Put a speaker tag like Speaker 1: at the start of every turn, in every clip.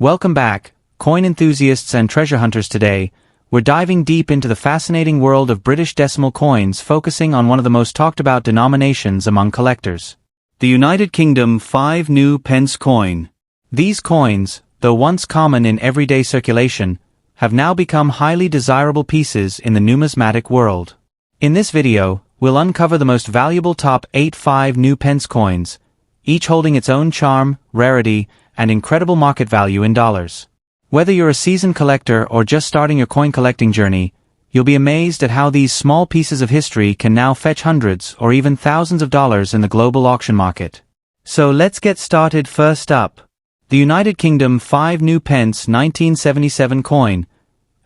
Speaker 1: Welcome back, coin enthusiasts and treasure hunters. Today, we're diving deep into the fascinating world of British decimal coins, focusing on one of the most talked about denominations among collectors. The United Kingdom 5 Pence coin. These coins, though once common in everyday circulation, have now become highly desirable pieces in the numismatic world. In this video, we'll uncover the most valuable top 8 5 pence coins, each holding its own charm, rarity, and incredible market value in dollars. Whether you're a seasoned collector or just starting your coin collecting journey, you'll be amazed at how these small pieces of history can now fetch hundreds or even thousands of dollars in the global auction market. So let's get started. First up, the United Kingdom 5 pence 1977 coin,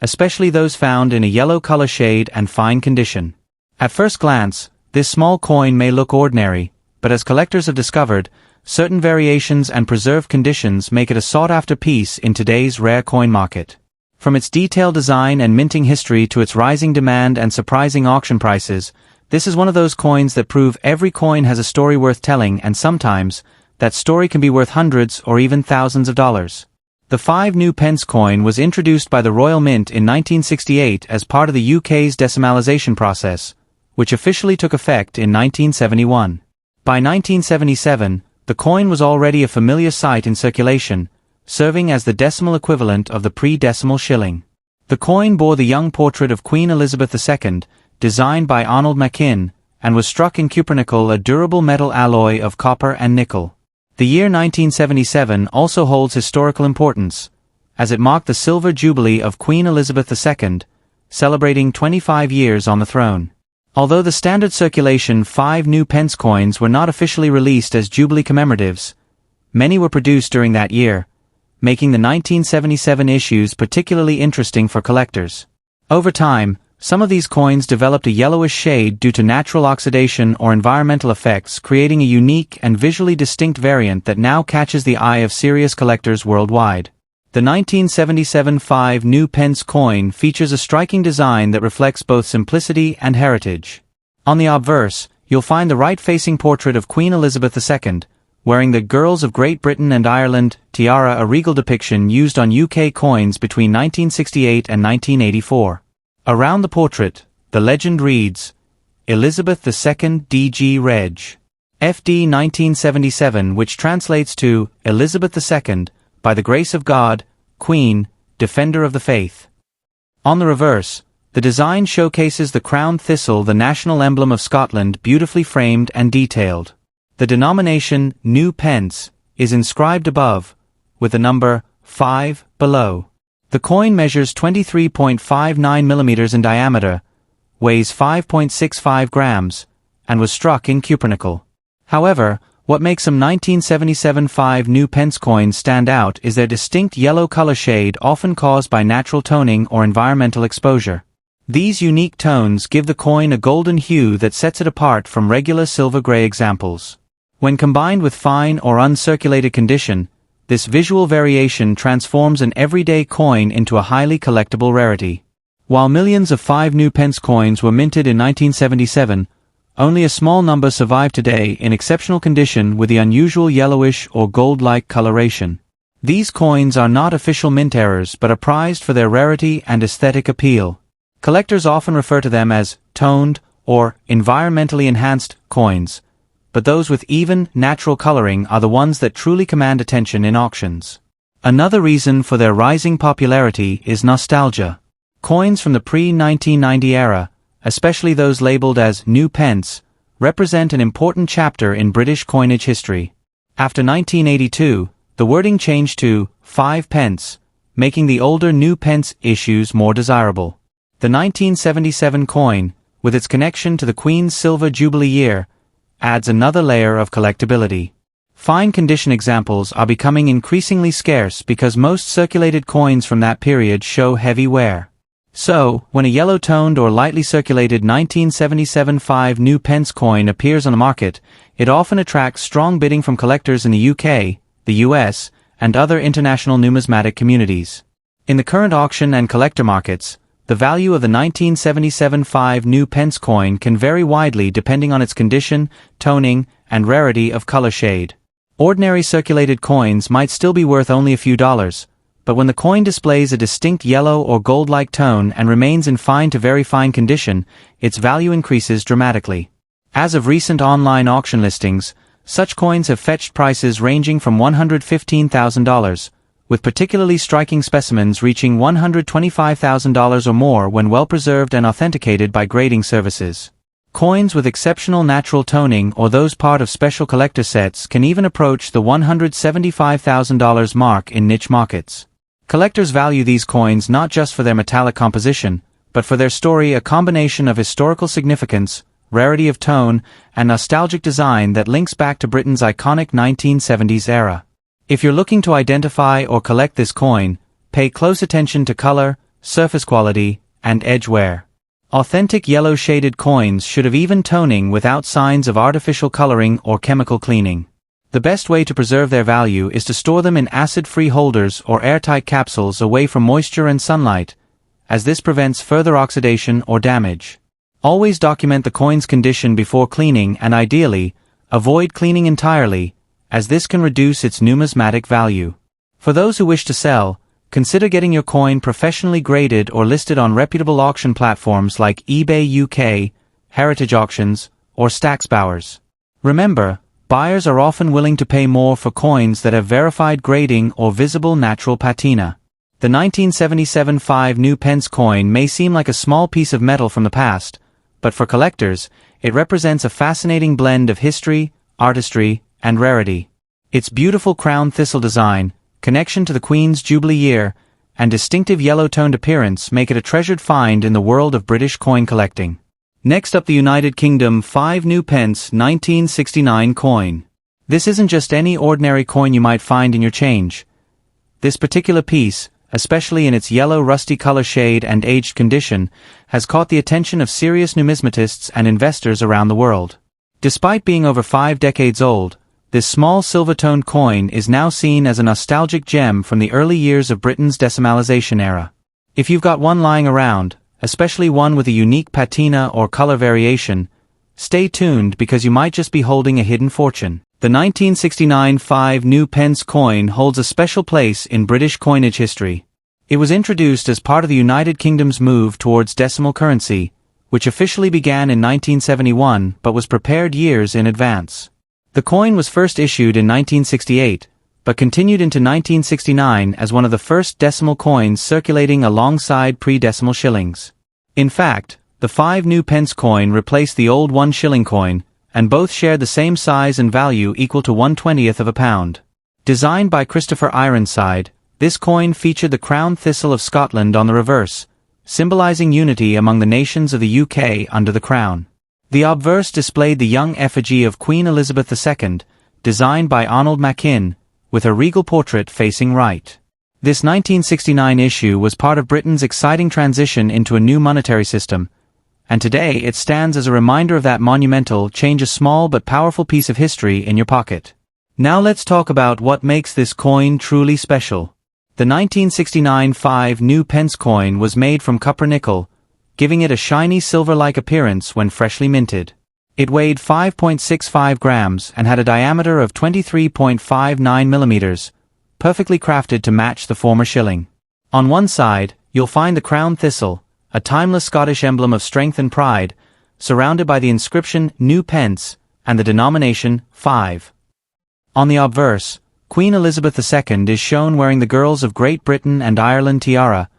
Speaker 1: especially those found in a yellow color shade and fine condition. At first glance, this small coin may look ordinary, but as collectors have discovered, certain variations and preserved conditions make it a sought-after piece in today's rare coin market. From its detailed design and minting history to its rising demand and surprising auction prices, this is one of those coins that prove every coin has a story worth telling, and sometimes, that story can be worth hundreds or even thousands of dollars. The 5 pence coin was introduced by the Royal Mint in 1968 as part of the UK's decimalisation process, which officially took effect in 1971. By 1977, the coin was already a familiar sight in circulation, serving as the decimal equivalent of the pre-decimal shilling. The coin bore the young portrait of Queen Elizabeth II, designed by Arnold Machin, and was struck in cupronickel, a durable metal alloy of copper and nickel. The year 1977 also holds historical importance, as it marked the silver jubilee of Queen Elizabeth II, celebrating 25 years on the throne. Although the standard circulation 5 pence coins were not officially released as Jubilee commemoratives, many were produced during that year, making the 1977 issues particularly interesting for collectors. Over time, some of these coins developed a yellowish shade due to natural oxidation or environmental effects, creating a unique and visually distinct variant that now catches the eye of serious collectors worldwide. The 1977 5 pence coin features a striking design that reflects both simplicity and heritage. On the obverse, you'll find the right-facing portrait of Queen Elizabeth II, wearing the Girls of Great Britain and Ireland tiara, a regal depiction used on UK coins between 1968 and 1984. Around the portrait, the legend reads, Elizabeth II DG Reg. FD 1977, which translates to Elizabeth II, by the grace of God, Queen, Defender of the Faith. On the reverse, the design showcases the crown thistle, the national emblem of Scotland, beautifully framed and detailed. The denomination, pence, is inscribed above, with the number 5 below. The coin measures 23.59 millimeters in diameter, weighs 5.65 grams, and was struck in cupronickel. However, what makes some 1977 5 pence coins stand out is their distinct yellow color shade, often caused by natural toning or environmental exposure. These unique tones give the coin a golden hue that sets it apart from regular silver-gray examples. When combined with fine or uncirculated condition, this visual variation transforms an everyday coin into a highly collectible rarity. While millions of 5 pence coins were minted in 1977, only a small number survive today in exceptional condition with the unusual yellowish or gold-like coloration. These coins are not official mint errors but are prized for their rarity and aesthetic appeal. Collectors often refer to them as toned or environmentally enhanced coins, but those with even, natural coloring are the ones that truly command attention in auctions. Another reason for their rising popularity is nostalgia. Coins from the pre-1990 era, especially those labeled as new pence, represent an important chapter in British coinage history. After 1982, the wording changed to 5 pence, making the older new pence issues more desirable. The 1977 coin, with its connection to the Queen's Silver Jubilee year, adds another layer of collectability. Fine condition examples are becoming increasingly scarce because most circulated coins from that period show heavy wear. So, when a yellow-toned or lightly circulated 1977 5 pence coin appears on the market, it often attracts strong bidding from collectors in the UK, the US, and other international numismatic communities. In the current auction and collector markets, the value of the 1977 5 pence coin can vary widely depending on its condition, toning, and rarity of color shade. Ordinary circulated coins might still be worth only a few dollars, but when the coin displays a distinct yellow or gold-like tone and remains in fine to very fine condition, its value increases dramatically. As of recent online auction listings, such coins have fetched prices ranging from $115,000, with particularly striking specimens reaching $125,000 or more when well preserved and authenticated by grading services. Coins with exceptional natural toning or those part of special collector sets can even approach the $175,000 mark in niche markets. Collectors value these coins not just for their metallic composition, but for their story, a combination of historical significance, rarity of tone, and nostalgic design that links back to Britain's iconic 1970s era. If you're looking to identify or collect this coin, pay close attention to color, surface quality, and edge wear. Authentic yellow-shaded coins should have even toning without signs of artificial coloring or chemical cleaning. The best way to preserve their value is to store them in acid-free holders or airtight capsules away from moisture and sunlight, as this prevents further oxidation or damage. Always document the coin's condition before cleaning and ideally, avoid cleaning entirely, as this can reduce its numismatic value. For those who wish to sell, consider getting your coin professionally graded or listed on reputable auction platforms like eBay UK, Heritage Auctions, or Stacksbowers. Remember, buyers are often willing to pay more for coins that have verified grading or visible natural patina. The 1977 5 Pence coin may seem like a small piece of metal from the past, but for collectors, it represents a fascinating blend of history, artistry, and rarity. Its beautiful crown thistle design, connection to the Queen's Jubilee year, and distinctive yellow-toned appearance make it a treasured find in the world of British coin collecting. Next up, the United Kingdom 5 Pence 1969 coin. This isn't just any ordinary coin you might find in your change. This particular piece, especially in its yellow rusty color shade and aged condition, has caught the attention of serious numismatists and investors around the world. Despite being over 5 decades old, this small silver-toned coin is now seen as a nostalgic gem from the early years of Britain's decimalization era. If you've got one lying around, especially one with a unique patina or color variation, stay tuned because you might just be holding a hidden fortune. The 1969 5 Pence coin holds a special place in British coinage history. It was introduced as part of the United Kingdom's move towards decimal currency, which officially began in 1971 but was prepared years in advance. The coin was first issued in 1968, but continued into 1969 as one of the first decimal coins circulating alongside pre-decimal shillings. In fact, the 5 Pence coin replaced the old 1 shilling coin, and both shared the same size and value equal to 1/20th of a pound. Designed by Christopher Ironside, this coin featured the crown thistle of Scotland on the reverse, symbolizing unity among the nations of the UK under the crown. The obverse displayed the young effigy of Queen Elizabeth II, designed by Arnold Machin, with her regal portrait facing right. This 1969 issue was part of Britain's exciting transition into a new monetary system, and today it stands as a reminder of that monumental change, a small but powerful piece of history in your pocket. Now let's talk about what makes this coin truly special. The 1969 5 Pence coin was made from copper nickel, giving it a shiny silver-like appearance when freshly minted. It weighed 5.65 grams and had a diameter of 23.59 millimeters, perfectly crafted to match the former shilling. On one side, you'll find the crown thistle, a timeless Scottish emblem of strength and pride, surrounded by the inscription New Pence and the denomination 5. On the obverse, Queen Elizabeth II is shown wearing the Girls of Great Britain and Ireland tiara,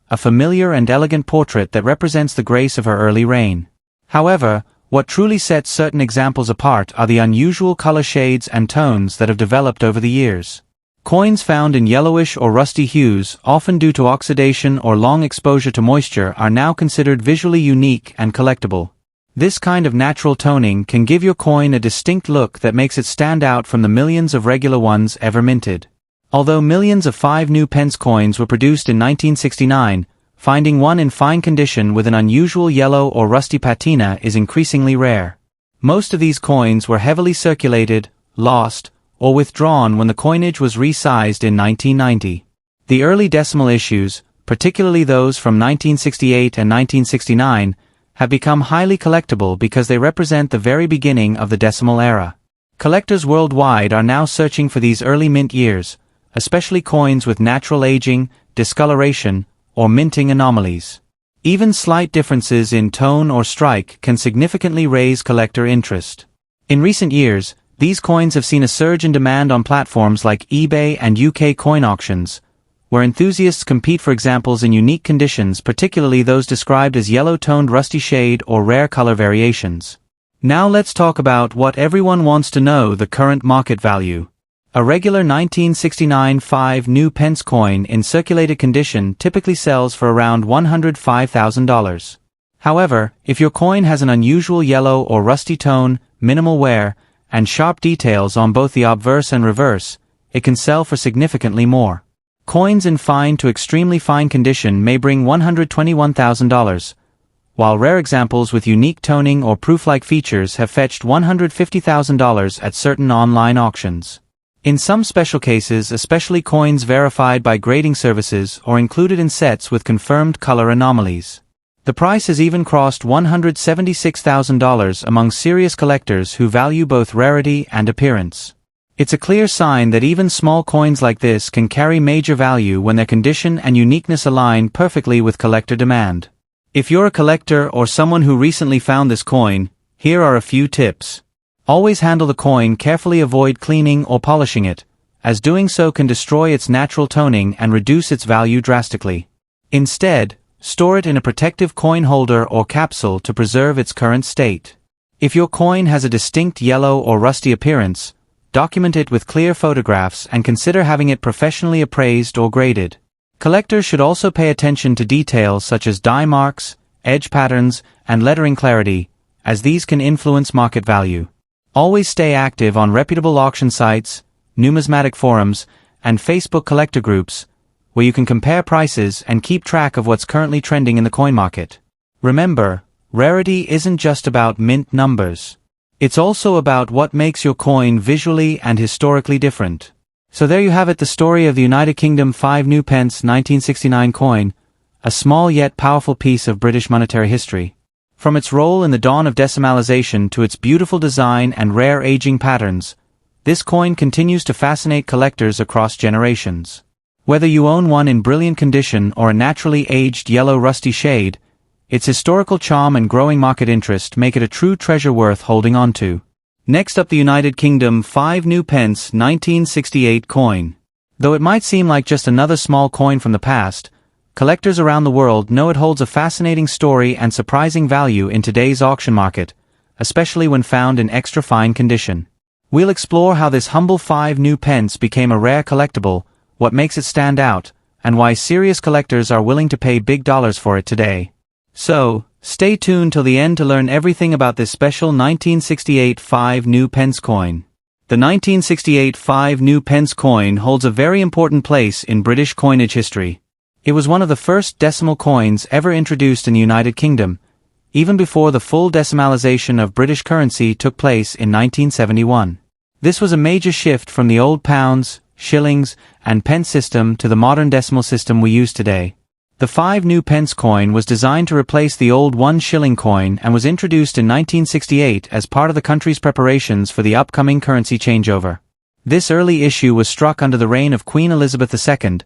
Speaker 1: a familiar and elegant portrait that represents the grace of her early reign. However, what truly sets certain examples apart are the unusual color shades and tones that have developed over the years. Coins found in yellowish or rusty hues, often due to oxidation or long exposure to moisture, are now considered visually unique and collectible. This kind of natural toning can give your coin a distinct look that makes it stand out from the millions of regular ones ever minted. Although millions of 5 Pence coins were produced in 1969, finding one in fine condition with an unusual yellow or rusty patina is increasingly rare. Most of these coins were heavily circulated, lost, or withdrawn when the coinage was resized in 1990. The early decimal issues, particularly those from 1968 and 1969, have become highly collectible because they represent the very beginning of the decimal era. Collectors worldwide are now searching for these early mint years, especially coins with natural aging, discoloration, or minting anomalies. Even slight differences in tone or strike can significantly raise collector interest. In recent years, these coins have seen a surge in demand on platforms like eBay and UK coin auctions, where enthusiasts compete for examples in unique conditions, particularly those described as yellow-toned rusty shade or rare color variations. Now let's talk about what everyone wants to know: the current market value. A regular 1969 5 new pence coin in circulated condition typically sells for around $105,000. However, if your coin has an unusual yellow or rusty tone, minimal wear, and sharp details on both the obverse and reverse, it can sell for significantly more. Coins in fine to extremely fine condition may bring $121,000, while rare examples with unique toning or proof-like features have fetched $150,000 at certain online auctions. In some special cases, especially coins verified by grading services or included in sets with confirmed color anomalies, the price has even crossed $176,000 among serious collectors who value both rarity and appearance. It's a clear sign that even small coins like this can carry major value when their condition and uniqueness align perfectly with collector demand. If you're a collector or someone who recently found this coin, here are a few tips. Always handle the coin carefully, avoid cleaning or polishing it, as doing so can destroy its natural toning and reduce its value drastically. Instead, store it in a protective coin holder or capsule to preserve its current state. If your coin has a distinct yellow or rusty appearance, document it with clear photographs and consider having it professionally appraised or graded. Collectors should also pay attention to details such as die marks, edge patterns, and lettering clarity, as these can influence market value. Always stay active on reputable auction sites, numismatic forums, and Facebook collector groups, where you can compare prices and keep track of what's currently trending in the coin market. Remember, rarity isn't just about mint numbers. It's also about what makes your coin visually and historically different. So there you have it, the story of the United Kingdom 5 new pence 1969 coin, a small yet powerful piece of British monetary history. From its role in the dawn of decimalization to its beautiful design and rare aging patterns, this coin continues to fascinate collectors across generations. Whether you own one in brilliant condition or a naturally aged yellow rusty shade, its historical charm and growing market interest make it a true treasure worth holding on to. Next up, the United Kingdom 5 new pence 1968 coin. Though it might seem like just another small coin from the past, collectors around the world know it holds a fascinating story and surprising value in today's auction market, especially when found in extra fine condition. We'll explore how this humble 5 new pence became a rare collectible, what makes it stand out, and why serious collectors are willing to pay big dollars for it today. So, stay tuned till the end to learn everything about this special 1968 5 new pence coin. The 1968 5 new pence coin holds a very important place in British coinage history. It was one of the first decimal coins ever introduced in the United Kingdom, even before the full decimalization of British currency took place in 1971. This was a major shift from the old pounds, shillings, and pence system to the modern decimal system we use today. The 5 new pence coin was designed to replace the old 1 shilling coin and was introduced in 1968 as part of the country's preparations for the upcoming currency changeover. This early issue was struck under the reign of Queen Elizabeth II,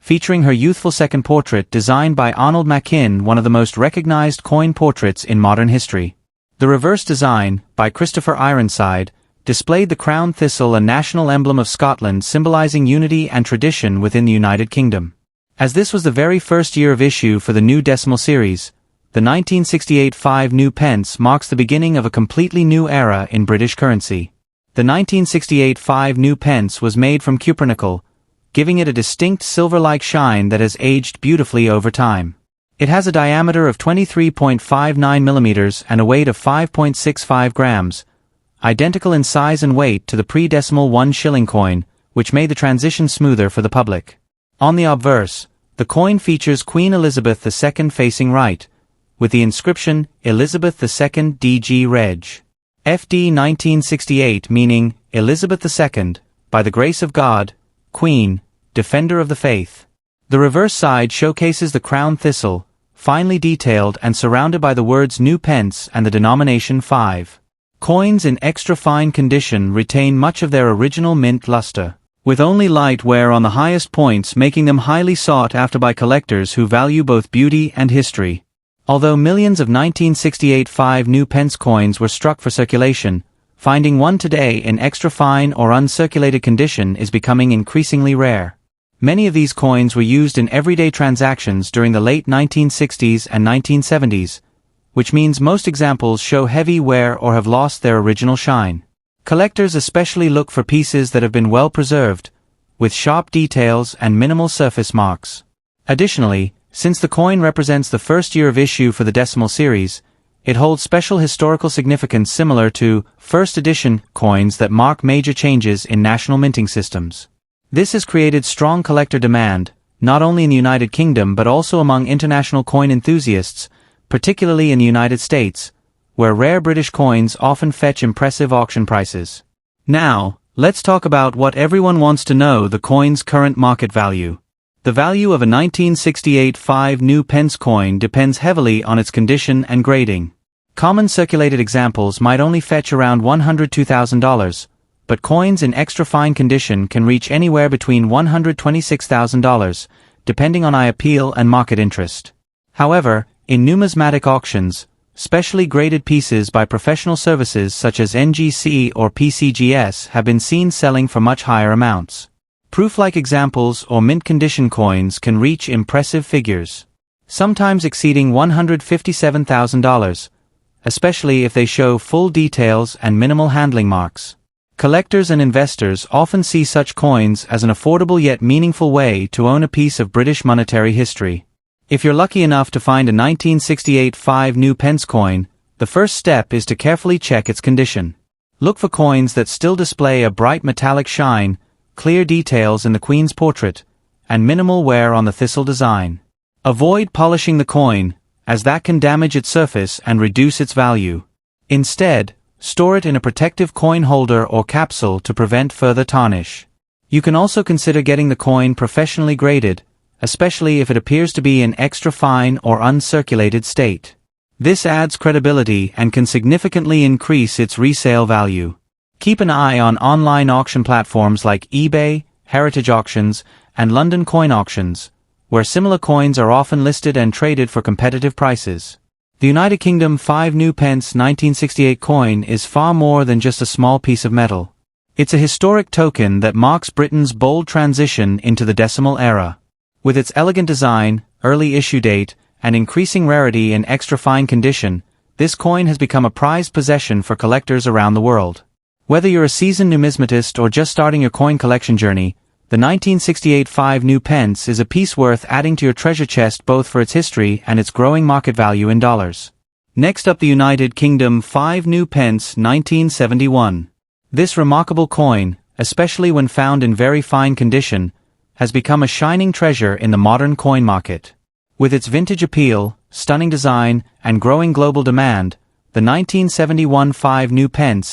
Speaker 1: featuring her youthful second portrait designed by Arnold Machin, one of the most recognized coin portraits in modern history. The reverse design, by Christopher Ironside, displayed the crown thistle, a national emblem of Scotland symbolizing unity and tradition within the United Kingdom. As this was the very first year of issue for the new decimal series, the 1968 5 new pence marks the beginning of a completely new era in British currency. The 1968 5 new pence was made from cupronickel, giving it a distinct silver-like shine that has aged beautifully over time. It has a diameter of 23.59 millimeters and a weight of 5.65 grams, identical in size and weight to the pre-decimal 1 shilling coin, which made the transition smoother for the public. On the obverse, the coin features Queen Elizabeth II facing right, with the inscription Elizabeth II DG Reg. FD 1968, meaning Elizabeth II, by the grace of God, Queen, Defender of the Faith. The reverse side showcases the crown thistle, finely detailed and surrounded by the words new pence and the denomination 5. Coins in extra fine condition retain much of their original mint luster. with only light wear on the highest points making them highly sought after by collectors who value both beauty and history. Although millions of 1968 5 coins were struck for circulation, finding one today in extra fine or uncirculated condition is becoming increasingly rare. Many of these coins were used in everyday transactions during the late 1960s and 1970s, which means most examples show heavy wear or have lost their original shine. Collectors especially look for pieces that have been well preserved, with sharp details and minimal surface marks. Additionally, since the coin represents the first year of issue for the decimal series, it holds special historical significance similar to first edition coins that mark major changes in national minting systems. This has created strong collector demand, not only in the United Kingdom but also among international coin enthusiasts, particularly in the United States, where rare British coins often fetch impressive auction prices. Now, let's talk about what everyone wants to know: the coin's current market value. The value of a 1968 5 coin depends heavily on its condition and grading. Common circulated examples might only fetch around $102,000, but coins in extra fine condition can reach anywhere between $126,000, depending on eye appeal and market interest. However, in numismatic auctions, specially graded pieces by professional services such as NGC or PCGS have been seen selling for much higher amounts. Proof-like examples or mint condition coins can reach impressive figures, sometimes exceeding $157,000, especially if they show full details and minimal handling marks. Collectors and investors often see such coins as an affordable yet meaningful way to own a piece of British monetary history. If you're lucky enough to find a 1968 5 coin, the first step is to carefully check its condition. Look for coins that still display a bright metallic shine, clear details in the Queen's portrait, and minimal wear on the thistle design. Avoid polishing the coin, as that can damage its surface and reduce its value. Instead, store it in a protective coin holder or capsule to prevent further tarnish. You can also consider getting the coin professionally graded, especially if it appears to be in extra fine or uncirculated state. This adds credibility and can significantly increase its resale value. Keep an eye on online auction platforms like eBay, Heritage Auctions, and London Coin Auctions, where similar coins are often listed and traded for competitive prices. The United Kingdom 5 1968 coin is far more than just a small piece of metal. It's a historic token that marks Britain's bold transition into the decimal era. With its elegant design, early issue date, and increasing rarity in extra fine condition, this coin has become a prized possession for collectors around the world. Whether you're a seasoned numismatist or just starting your coin collection journey, the 1968 5 is a piece worth adding to your treasure chest both for its history and its growing market value in dollars. Next up, the United Kingdom 5 1971. This remarkable coin, especially when found in very fine condition, has become a shining treasure in the modern coin market. With its vintage appeal, stunning design, and growing global demand, the 1971 5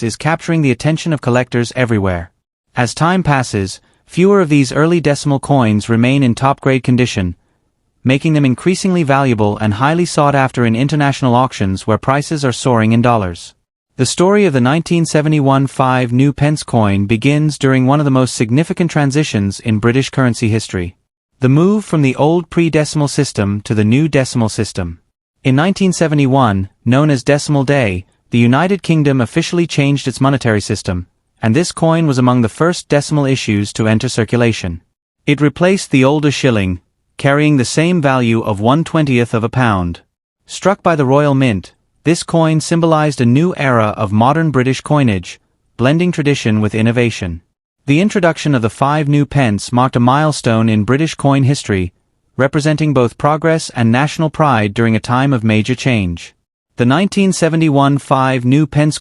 Speaker 1: is capturing the attention of collectors everywhere. As time passes, fewer of these early decimal coins remain in top-grade condition, making them increasingly valuable and highly sought after in international auctions where prices are soaring in dollars. The story of the 1971 5 coin begins during one of the most significant transitions in British currency history: the move from the old pre-decimal system to the new decimal system. In 1971, known as Decimal Day, the United Kingdom officially changed its monetary system, and this coin was among the first decimal issues to enter circulation. It replaced the older shilling, carrying the same value of 1/20th of a pound. Struck by the Royal Mint, this coin symbolized a new era of modern British coinage, blending tradition with innovation. The introduction of the 5 marked a milestone in British coin history, representing both progress and national pride during a time of major change. The 1971 5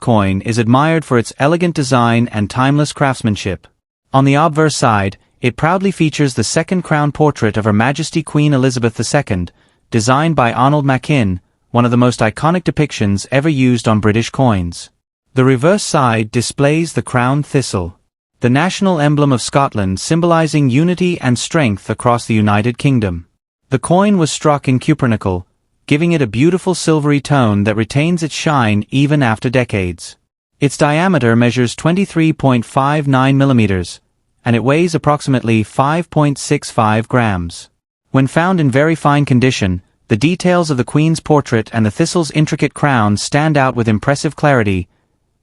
Speaker 1: coin is admired for its elegant design and timeless craftsmanship. On the obverse side, it proudly features the second crown portrait of Her Majesty Queen Elizabeth II, designed by Arnold Machin, one of the most iconic depictions ever used on British coins. The reverse side displays the crown thistle, the national emblem of Scotland, symbolizing unity and strength across the United Kingdom. The coin was struck in cupronickel, giving it a beautiful silvery tone that retains its shine even after decades. Its diameter measures 23.59 millimeters, and it weighs approximately 5.65 grams. When found in very fine condition, the details of the Queen's portrait and the thistle's intricate crown stand out with impressive clarity,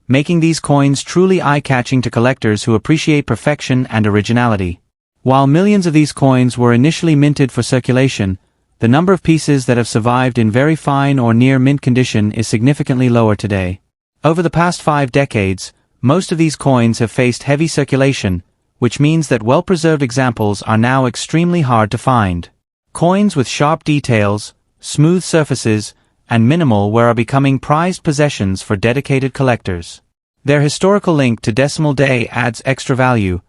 Speaker 1: making these coins truly eye-catching to collectors who appreciate perfection and originality. While millions of these coins were initially minted for circulation, the number of pieces that have survived in very fine or near mint condition is significantly lower today. Over the past 5 decades, most of these coins have faced heavy circulation, which means that well-preserved examples are now extremely hard to find. Coins with sharp details, smooth surfaces, and minimal wear are becoming prized possessions for dedicated collectors. Their historical link to decimal day adds extra value,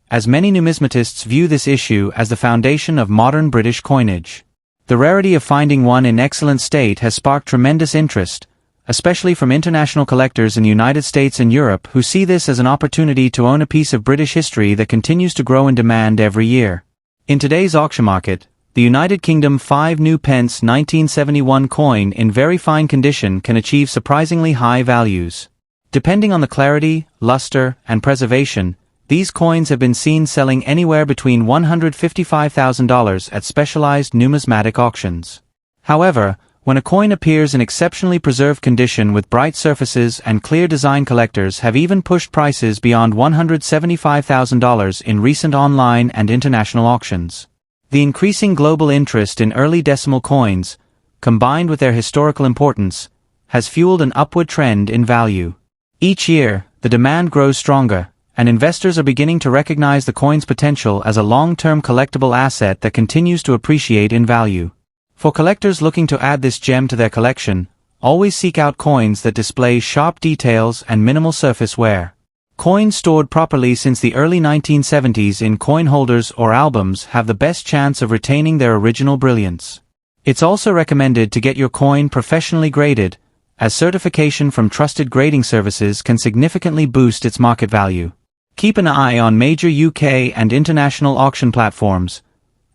Speaker 1: as many numismatists view this issue as the foundation of modern British coinage. The rarity of finding one in excellent state has sparked tremendous interest, especially from international collectors in the United States and Europe who see this as an opportunity to own a piece of British history that continues to grow in demand every year. In today's auction market, the United Kingdom 5 new pence 1971 coin in very fine condition can achieve surprisingly high values. Depending on the clarity, luster, and preservation, these coins have been seen selling anywhere between $155,000 at specialized numismatic auctions. However, when a coin appears in exceptionally preserved condition with bright surfaces and clear design, collectors have even pushed prices beyond $175,000 in recent online and international auctions. The increasing global interest in early decimal coins, combined with their historical importance, has fueled an upward trend in value. Each year, the demand grows stronger, and investors are beginning to recognize the coin's potential as a long-term collectible asset that continues to appreciate in value. For collectors looking to add this gem to their collection, always seek out coins that display sharp details and minimal surface wear. Coins stored properly since the early 1970s in coin holders or albums have the best chance of retaining their original brilliance. It's also recommended to get your coin professionally graded, as certification from trusted grading services can significantly boost its market value. Keep an eye on major UK and international auction platforms,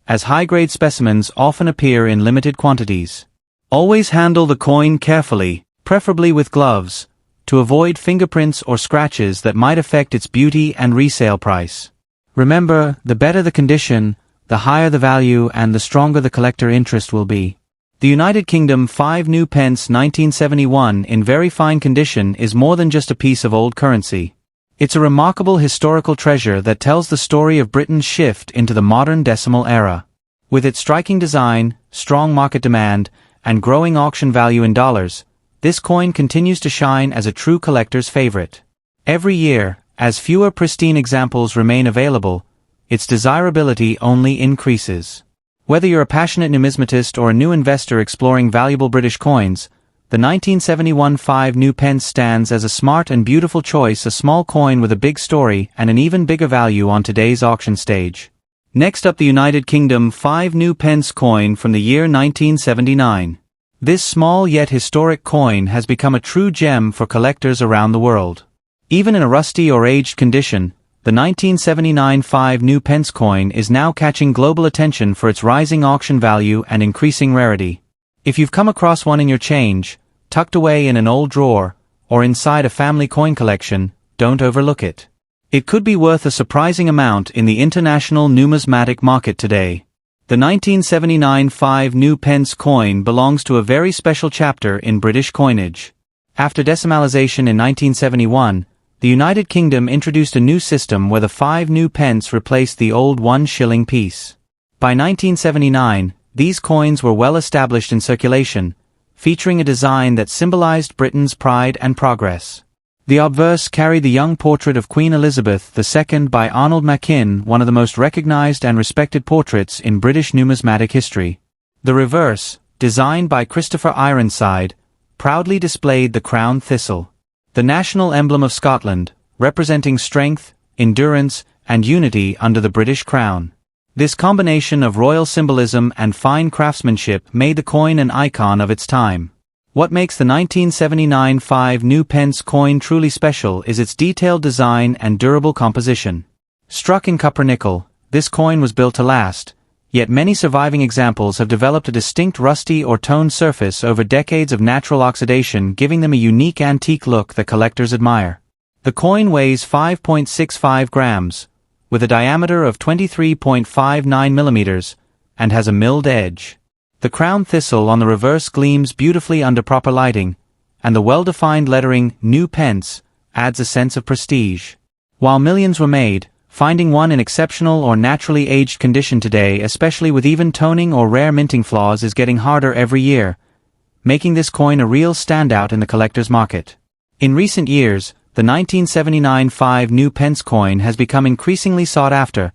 Speaker 1: as high-grade specimens often appear in limited quantities. Always handle the coin carefully, preferably with gloves, to avoid fingerprints or scratches that might affect its beauty and resale price. Remember, the better the condition, the higher the value and the stronger the collector interest will be. The United Kingdom 5 new pence 1971 in very fine condition is more than just a piece of old currency. It's a remarkable historical treasure that tells the story of Britain's shift into the modern decimal era. With its striking design, strong market demand, and growing auction value in dollars, this coin continues to shine as a true collector's favorite. Every year, as fewer pristine examples remain available, its desirability only increases. Whether you're a passionate numismatist or a new investor exploring valuable British coins, the 1971 5 new pence stands as a smart and beautiful choice, a small coin with a big story and an even bigger value on today's auction stage. Next up, the United Kingdom 5 new pence coin from the year 1979. This small yet historic coin has become a true gem for collectors around the world. Even in a rusty or aged condition, the 1979 5 new pence coin is now catching global attention for its rising auction value and increasing rarity. If you've come across one in your change, tucked away in an old drawer, or inside a family coin collection, don't overlook it. It could be worth a surprising amount in the international numismatic market today. The 1979 5 new pence coin belongs to a very special chapter in British coinage. After decimalisation in 1971, the United Kingdom introduced a new system where the 5 new pence replaced the old 1 shilling piece. By 1979, these coins were well established in circulation, featuring a design that symbolized Britain's pride and progress. The obverse carried the young portrait of Queen Elizabeth II by Arnold Machin, one of the most recognized and respected portraits in British numismatic history. The reverse, designed by Christopher Ironside, proudly displayed the crown thistle, the national emblem of Scotland, representing strength, endurance, and unity under the British crown. This combination of royal symbolism and fine craftsmanship made the coin an icon of its time. What makes the 1979 5 new pence coin truly special is its detailed design and durable composition. Struck in copper nickel, this coin was built to last, yet many surviving examples have developed a distinct rusty or toned surface over decades of natural oxidation, giving them a unique antique look that collectors admire. The coin weighs 5.65 grams, with a diameter of 23.59 millimeters, and has a milled edge. The crown thistle on the reverse gleams beautifully under proper lighting, and the well-defined lettering "New Pence" adds a sense of prestige. While millions were made, finding one in exceptional or naturally aged condition today, especially with even toning or rare minting flaws, is getting harder every year, making this coin a real standout in the collector's market. In recent years, the 1979 5 New Pence coin has become increasingly sought after,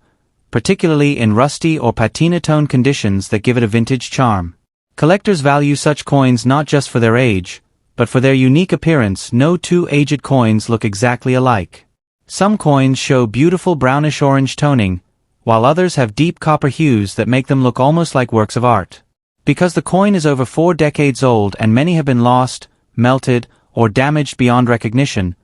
Speaker 1: particularly in rusty or patina-tone conditions that give it a vintage charm. Collectors value such coins not just for their age, but for their unique appearance. No two aged coins look exactly alike. Some coins show beautiful brownish-orange toning, while others have deep copper hues that make them look almost like works of art. Because the coin is over 4 decades old and many have been lost, melted, or damaged beyond recognition,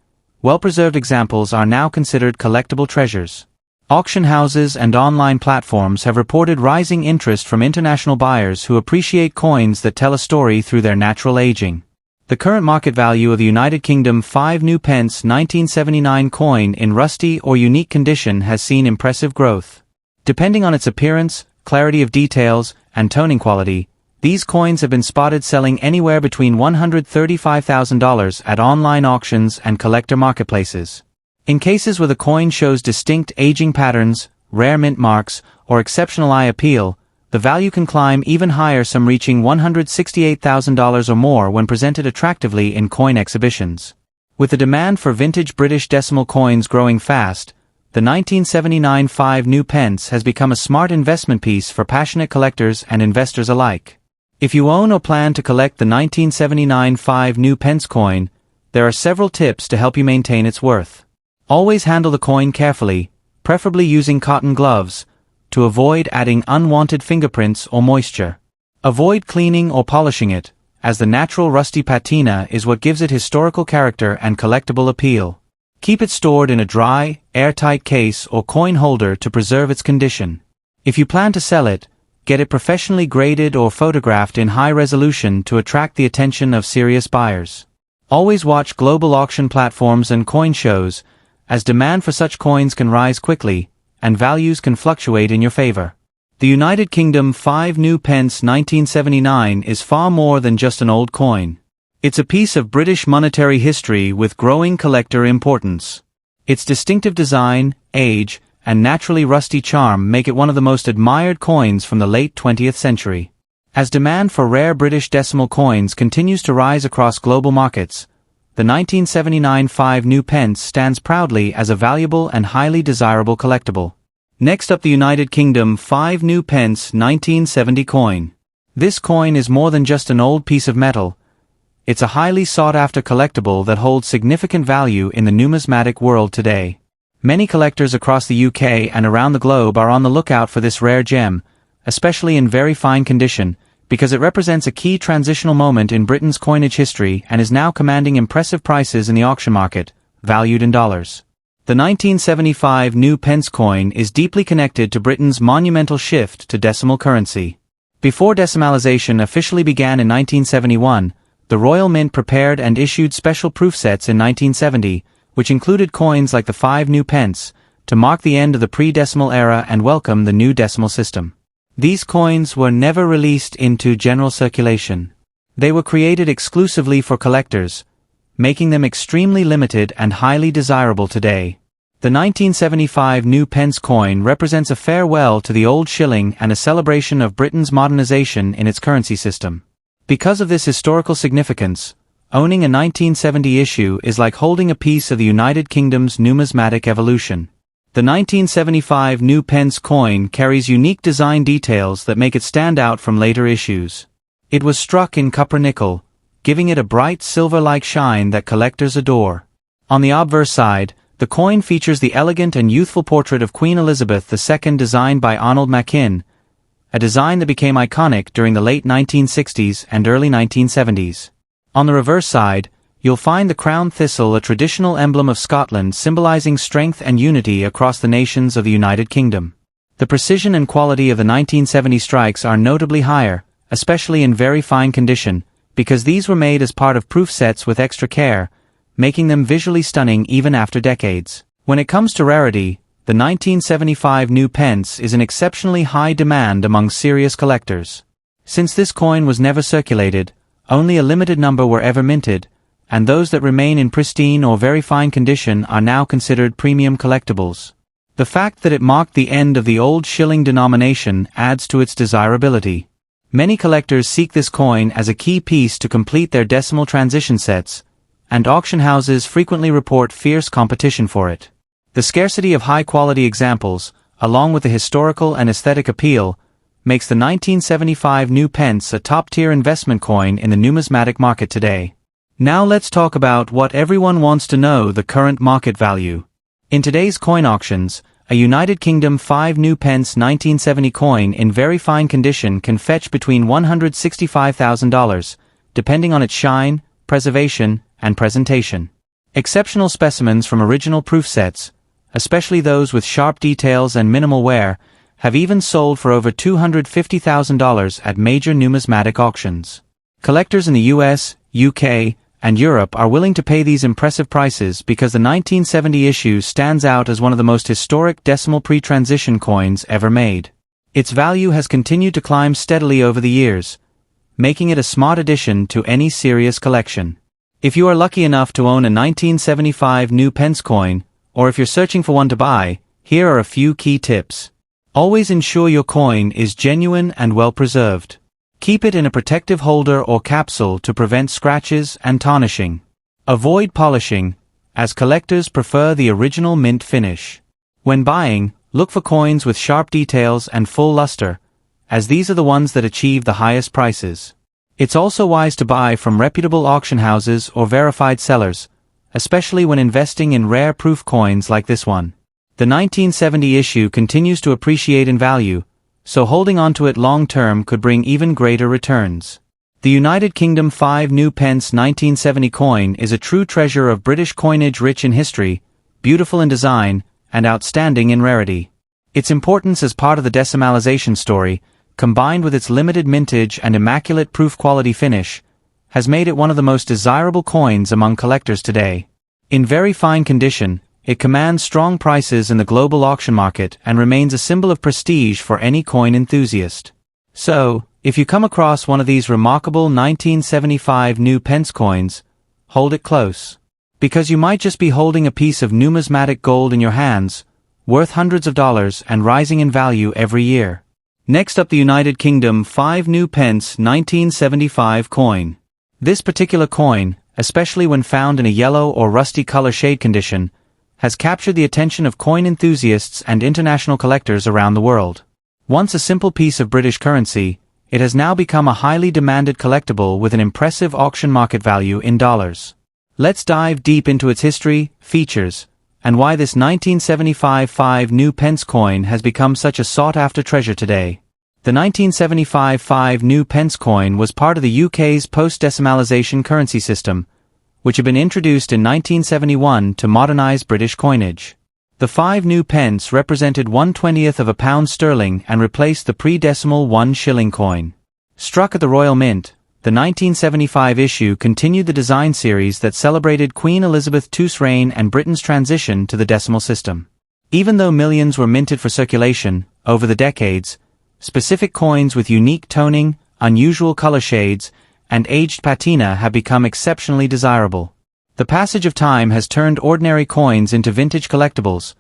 Speaker 1: well-preserved examples are now considered collectible treasures. Auction houses and online platforms have reported rising interest from international buyers who appreciate coins that tell a story through their natural aging. The current market value of the United Kingdom 5 New Pence 1979 coin in rusty or unique condition has seen impressive growth. Depending on its appearance, clarity of details, and toning quality, these coins have been spotted selling anywhere between $135,000 at online auctions and collector marketplaces. In cases where the coin shows distinct aging patterns, rare mint marks, or exceptional eye appeal, the value can climb even higher, some reaching $168,000 or more when presented attractively in coin exhibitions. With the demand for vintage British decimal coins growing fast, the 1979 5 New Pence has become a smart investment piece for passionate collectors and investors alike. If you own or plan to collect the 1979 5 New Pence coin, there are several tips to help you maintain its worth. Always handle the coin carefully, preferably using cotton gloves, to avoid adding unwanted fingerprints or moisture. Avoid cleaning or polishing it, as the natural rusty patina is what gives it historical character and collectible appeal. Keep it stored in a dry, airtight case or coin holder to preserve its condition. If you plan to sell it, get it professionally graded or photographed in high resolution to attract the attention of serious buyers. Always watch global auction platforms and coin shows, as demand for such coins can rise quickly, and values can fluctuate in your favor. The United Kingdom 5 New Pence 1979 is far more than just an old coin. It's a piece of British monetary history with growing collector importance. Its distinctive design, age, and naturally rusty charm make it one of the most admired coins from the late 20th century. As demand for rare British decimal coins continues to rise across global markets, the 1979 5 New Pence stands proudly as a valuable and highly desirable collectible. Next up, the United Kingdom 5 New Pence 1970 coin. This coin is more than just an old piece of metal. It's a highly sought-after collectible that holds significant value in the numismatic world today. Many collectors across the UK and around the globe are on the lookout for this rare gem, especially in very fine condition, because it represents a key transitional moment in Britain's coinage history and is now commanding impressive prices in the auction market, valued in dollars. The 1975 New Pence coin is deeply connected to Britain's monumental shift to decimal currency. Before decimalization officially began in 1971, the Royal Mint prepared and issued special proof sets in 1970, which included coins like the 5 New Pence, to mark the end of the pre-decimal era and welcome the new decimal system. These coins were never released into general circulation. They were created exclusively for collectors, making them extremely limited and highly desirable today. The 1975 New Pence coin represents a farewell to the old shilling and a celebration of Britain's modernization in its currency system. Because of this historical significance, owning a 1970 issue is like holding a piece of the United Kingdom's numismatic evolution. The 1975 New Pence coin carries unique design details that make it stand out from later issues. It was struck in copper nickel, giving it a bright silver-like shine that collectors adore. On the obverse side, the coin features the elegant and youthful portrait of Queen Elizabeth II designed by Arnold Machin, a design that became iconic during the late 1960s and early 1970s. On the reverse side, you'll find the crown thistle, a traditional emblem of Scotland symbolizing strength and unity across the nations of the United Kingdom. The precision and quality of the 1970 strikes are notably higher, especially in very fine condition, because these were made as part of proof sets with extra care, making them visually stunning even after decades. When it comes to rarity, the 1975 new pence is in exceptionally high demand among serious collectors. Since this coin was never circulated, only a limited number were ever minted, and those that remain in pristine or very fine condition are now considered premium collectibles. The fact that it marked the end of the old shilling denomination adds to its desirability. Many collectors seek this coin as a key piece to complete their decimal transition sets, and auction houses frequently report fierce competition for it. The scarcity of high-quality examples, along with the historical and aesthetic appeal, makes the 1975 new pence a top-tier investment coin in the numismatic market today. Now let's talk about what everyone wants to know: the current market value. In today's coin auctions, a United Kingdom 5 new pence 1970 coin in very fine condition can fetch between $165,000, depending on its shine, preservation, and presentation. Exceptional specimens from original proof sets, especially those with sharp details and minimal wear, have even sold for over $250,000 at major numismatic auctions. Collectors in the US, UK, and Europe are willing to pay these impressive prices because the 1970 issue stands out as one of the most historic decimal pre-transition coins ever made. Its value has continued to climb steadily over the years, making it a smart addition to any serious collection. If you are lucky enough to own a 1975 new pence coin, or if you're searching for one to buy, here are a few key tips. Always ensure your coin is genuine and well preserved. Keep it in a protective holder or capsule to prevent scratches and tarnishing. Avoid polishing, as collectors prefer the original mint finish. When buying, look for coins with sharp details and full luster, as these are the ones that achieve the highest prices. It's also wise to buy from reputable auction houses or verified sellers, especially when investing in rare proof coins like this one. The 1970 issue continues to appreciate in value, so holding onto it long-term could bring even greater returns. The United Kingdom 5 new pence 1970 coin is a true treasure of British coinage, rich in history, beautiful in design, and outstanding in rarity. Its importance as part of the decimalization story, combined with its limited mintage and immaculate proof quality finish, has made it one of the most desirable coins among collectors today. In very fine condition, it commands strong prices in the global auction market and remains a symbol of prestige for any coin enthusiast. So, if you come across one of these remarkable 1975 new pence coins, hold it close. Because you might just be holding a piece of numismatic gold in your hands, worth hundreds of dollars and rising in value every year. Next up, the United Kingdom 5 new pence 1975 coin. This particular coin, especially when found in a yellow or rusty color shade condition, has captured the attention of coin enthusiasts and international collectors around the world. Once a simple piece of British currency, it has now become a highly demanded collectible with an impressive auction market value in dollars. Let's dive deep into its history, features, and why this 1975 5 new pence coin has become such a sought-after treasure today. The 1975 5 new pence coin was part of the UK's post-decimalisation currency system, which had been introduced in 1971 to modernize British coinage. The 5 new pence represented 1/20th of a pound sterling and replaced the pre-decimal 1 shilling coin. Struck at the Royal Mint, the 1975 issue continued the design series that celebrated Queen Elizabeth II's reign and Britain's transition to the decimal system. Even though millions were minted for circulation, over the decades, specific coins with unique toning, unusual color shades, and aged patina have become exceptionally desirable. The passage of time has turned ordinary coins into vintage collectibles,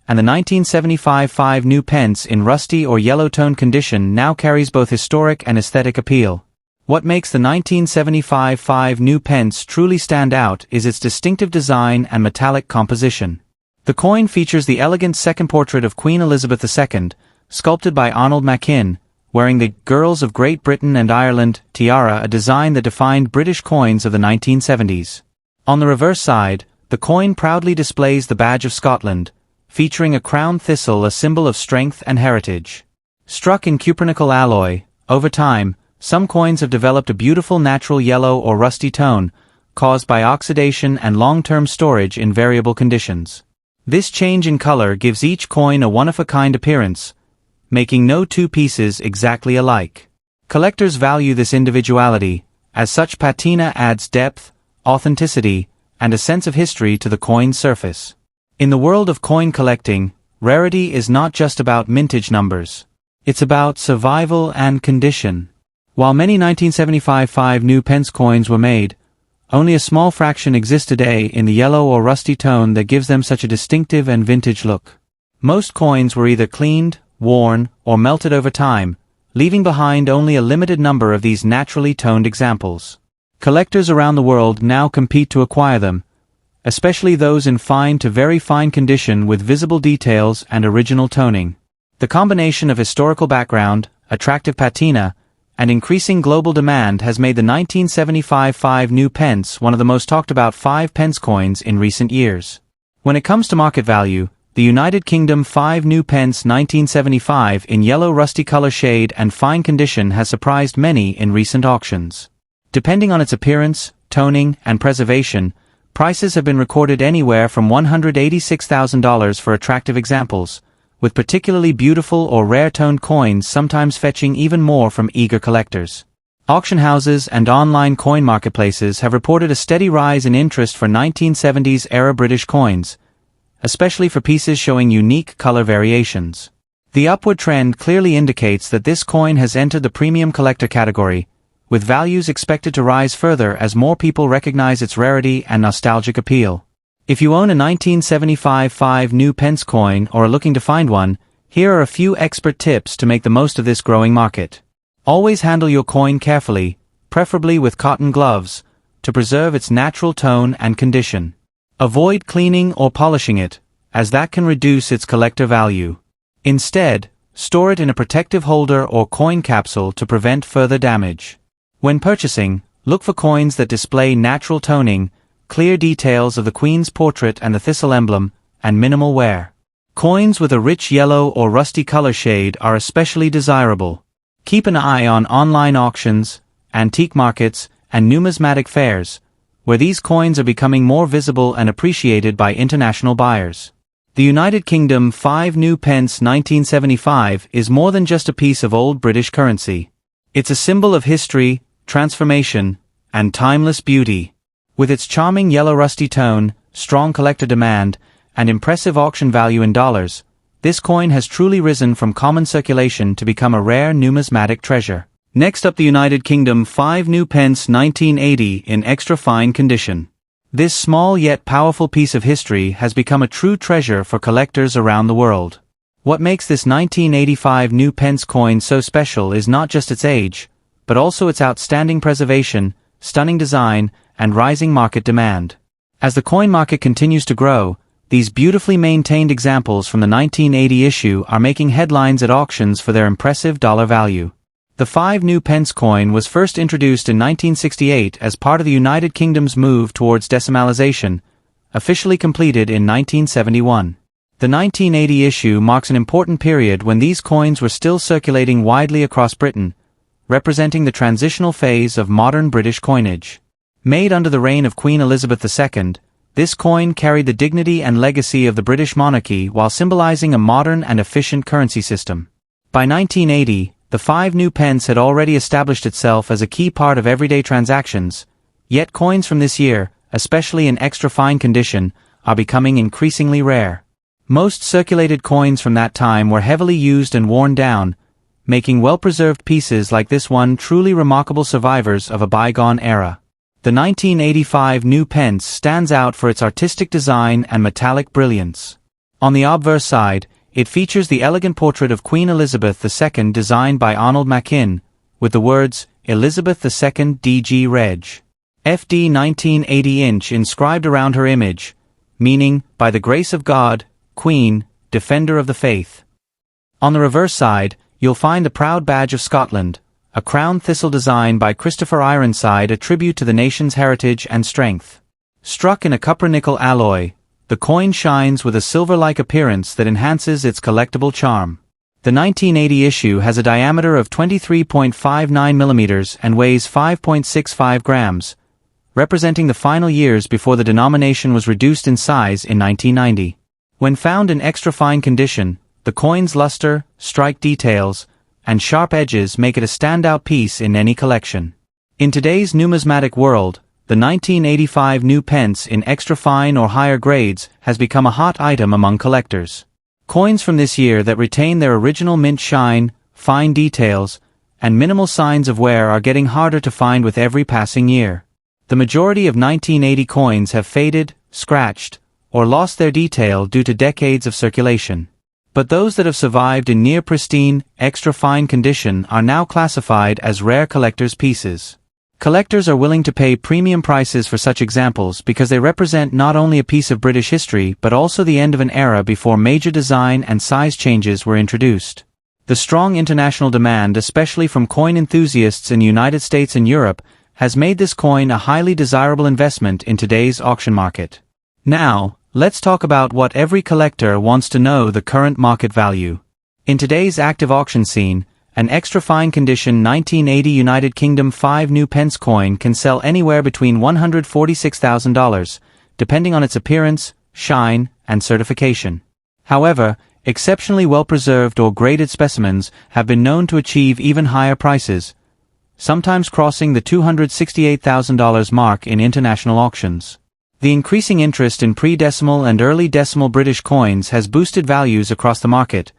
Speaker 1: and the 1975 5 new pence in rusty or yellow-toned condition now carries both historic and aesthetic appeal. What makes the 1975 5 new pence truly stand out is its distinctive design and metallic composition. The coin features the elegant second portrait of Queen Elizabeth II, sculpted by Arnold Machin, wearing the Girls of Great Britain and Ireland tiara, a design that defined British coins of the 1970s. On the reverse side, the coin proudly displays the badge of Scotland, featuring a crown thistle, a symbol of strength and heritage. Struck in cupronickel alloy, over time, some coins have developed a beautiful natural yellow or rusty tone, caused by oxidation and long-term storage in variable conditions. This change in color gives each coin a one-of-a-kind appearance, making no two pieces exactly alike. Collectors value this individuality, as such patina adds depth, authenticity, and a sense of history to the coin's surface. In the world of coin collecting, rarity is not just about mintage numbers. It's about survival and condition. While many 1975 5 new pence coins were made, only a small fraction exist today in the yellow or rusty tone that gives them such a distinctive and vintage look. Most coins were either cleaned, worn, or melted over time, leaving behind only a limited number of these naturally toned examples. Collectors around the world now compete to acquire them, especially those in fine to very fine condition with visible details and original toning. The combination of historical background, attractive patina, and increasing global demand has made the 1975 5 new pence one of the most talked about 5 pence coins in recent years. When it comes to market value, the United Kingdom 5 new pence 1975 in yellow rusty color shade and fine condition has surprised many in recent auctions. Depending on its appearance, toning, and preservation, prices have been recorded anywhere from $186,000 for attractive examples, with particularly beautiful or rare-toned coins sometimes fetching even more from eager collectors. Auction houses and online coin marketplaces have reported a steady rise in interest for 1970s-era British coins, especially for pieces showing unique color variations. The upward trend clearly indicates that this coin has entered the premium collector category, with values expected to rise further as more people recognize its rarity and nostalgic appeal. If you own a 1975 5 new pence coin or are looking to find one, here are a few expert tips to make the most of this growing market. Always handle your coin carefully, preferably with cotton gloves, to preserve its natural tone and condition. Avoid cleaning or polishing it, as that can reduce its collector value. Instead, store it in a protective holder or coin capsule to prevent further damage. When purchasing, look for coins that display natural toning, clear details of the Queen's portrait and the thistle emblem, and minimal wear. Coins with a rich yellow or rusty color shade are especially desirable. Keep an eye on online auctions, antique markets, and numismatic fairs, where these coins are becoming more visible and appreciated by international buyers. The United Kingdom 5 new pence 1975 is more than just a piece of old British currency. It's a symbol of history, transformation, and timeless beauty. With its charming yellow rusty tone, strong collector demand, and impressive auction value in dollars, this coin has truly risen from common circulation to become a rare numismatic treasure. Next up, the United Kingdom 5 new pence 1980 in extra fine condition. This small yet powerful piece of history has become a true treasure for collectors around the world. What makes this 1985 new pence coin so special is not just its age, but also its outstanding preservation, stunning design, and rising market demand. As the coin market continues to grow, these beautifully maintained examples from the 1980 issue are making headlines at auctions for their impressive dollar value. The 5 new pence coin was first introduced in 1968 as part of the United Kingdom's move towards decimalization, officially completed in 1971. The 1980 issue marks an important period when these coins were still circulating widely across Britain, representing the transitional phase of modern British coinage. Made under the reign of Queen Elizabeth II, this coin carried the dignity and legacy of the British monarchy while symbolizing a modern and efficient currency system. By 1980, the 5 new pence had already established itself as a key part of everyday transactions, yet coins from this year, especially in extra fine condition, are becoming increasingly rare. Most circulated coins from that time were heavily used and worn down, making well-preserved pieces like this one truly remarkable survivors of a bygone era. The 1985 new pence stands out for its artistic design and metallic brilliance. On the obverse side, it features the elegant portrait of Queen Elizabeth II designed by Arnold Machin, with the words, Elizabeth II DG Reg. FD 1980 inch inscribed around her image, meaning, by the grace of God, Queen, Defender of the Faith. On the reverse side, you'll find the proud badge of Scotland, a crown thistle design by Christopher Ironside, a tribute to the nation's heritage and strength. Struck in a copper-nickel alloy, the coin shines with a silver-like appearance that enhances its collectible charm. The 1980 issue has a diameter of 23.59 millimeters and weighs 5.65 grams, representing the final years before the denomination was reduced in size in 1990. When found in extra fine condition, the coin's luster, strike details, and sharp edges make it a standout piece in any collection. In today's numismatic world, the 1985 new pence in extra fine or higher grades has become a hot item among collectors. Coins from this year that retain their original mint shine, fine details, and minimal signs of wear are getting harder to find with every passing year. The majority of 1980 coins have faded, scratched, or lost their detail due to decades of circulation. But those that have survived in near-pristine, extra-fine condition are now classified as rare collector's pieces. Collectors are willing to pay premium prices for such examples because they represent not only a piece of British history but also the end of an era before major design and size changes were introduced. The strong international demand, especially from coin enthusiasts in the United States and Europe, has made this coin a highly desirable investment in today's auction market. Now, let's talk about what every collector wants to know: the current market value. In today's active auction scene, an extra-fine condition 1980 United Kingdom 5 new pence coin can sell anywhere between $146,000, depending on its appearance, shine, and certification. However, exceptionally well-preserved or graded specimens have been known to achieve even higher prices, sometimes crossing the $268,000 mark in international auctions. The increasing interest in pre-decimal and early decimal British coins has boosted values across the market,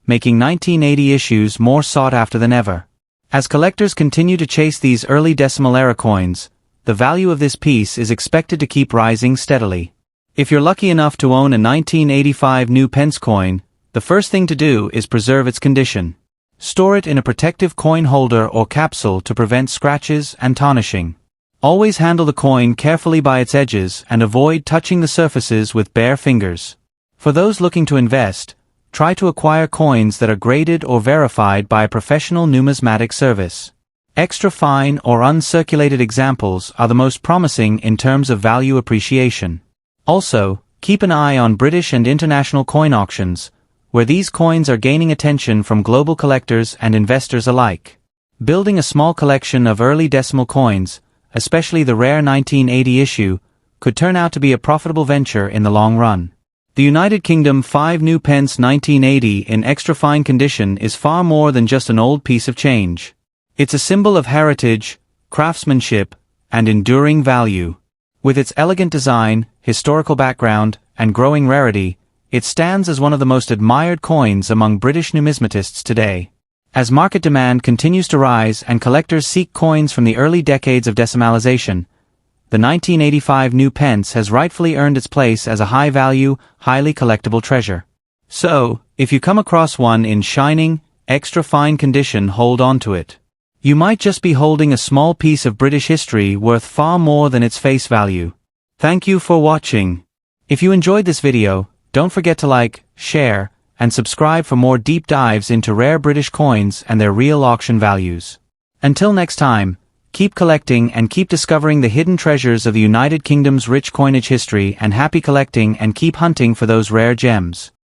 Speaker 1: making 1980 issues more sought after than ever. As collectors continue to chase these early decimal era coins, the value of this piece is expected to keep rising steadily. If you're lucky enough to own a 1985 new pence coin, the first thing to do is preserve its condition. Store it in a protective coin holder or capsule to prevent scratches and tarnishing. Always handle the coin carefully by its edges and avoid touching the surfaces with bare fingers. For those looking to invest, try to acquire coins that are graded or verified by a professional numismatic service. Extra fine or uncirculated examples are the most promising in terms of value appreciation. Also, keep an eye on British and international coin auctions, where these coins are gaining attention from global collectors and investors alike. Building a small collection of early decimal coins, especially the rare 1980 issue, could turn out to be a profitable venture in the long run. The United Kingdom 5 new pence 1980 in extra fine condition is far more than just an old piece of change. It's a symbol of heritage, craftsmanship, and enduring value. With its elegant design, historical background, and growing rarity, it stands as one of the most admired coins among British numismatists today. As market demand continues to rise and collectors seek coins from the early decades of decimalization, the 1985 new pence has rightfully earned its place as a high-value, highly collectible treasure. So, if you come across one in shining, extra-fine condition, hold on to it. You might just be holding a small piece of British history worth far more than its face value. Thank you for watching. If you enjoyed this video, don't forget to like, share, and subscribe for more deep dives into rare British coins and their real auction values. Until next time, keep collecting and keep discovering the hidden treasures of the United Kingdom's rich coinage history, and happy collecting and keep hunting for those rare gems.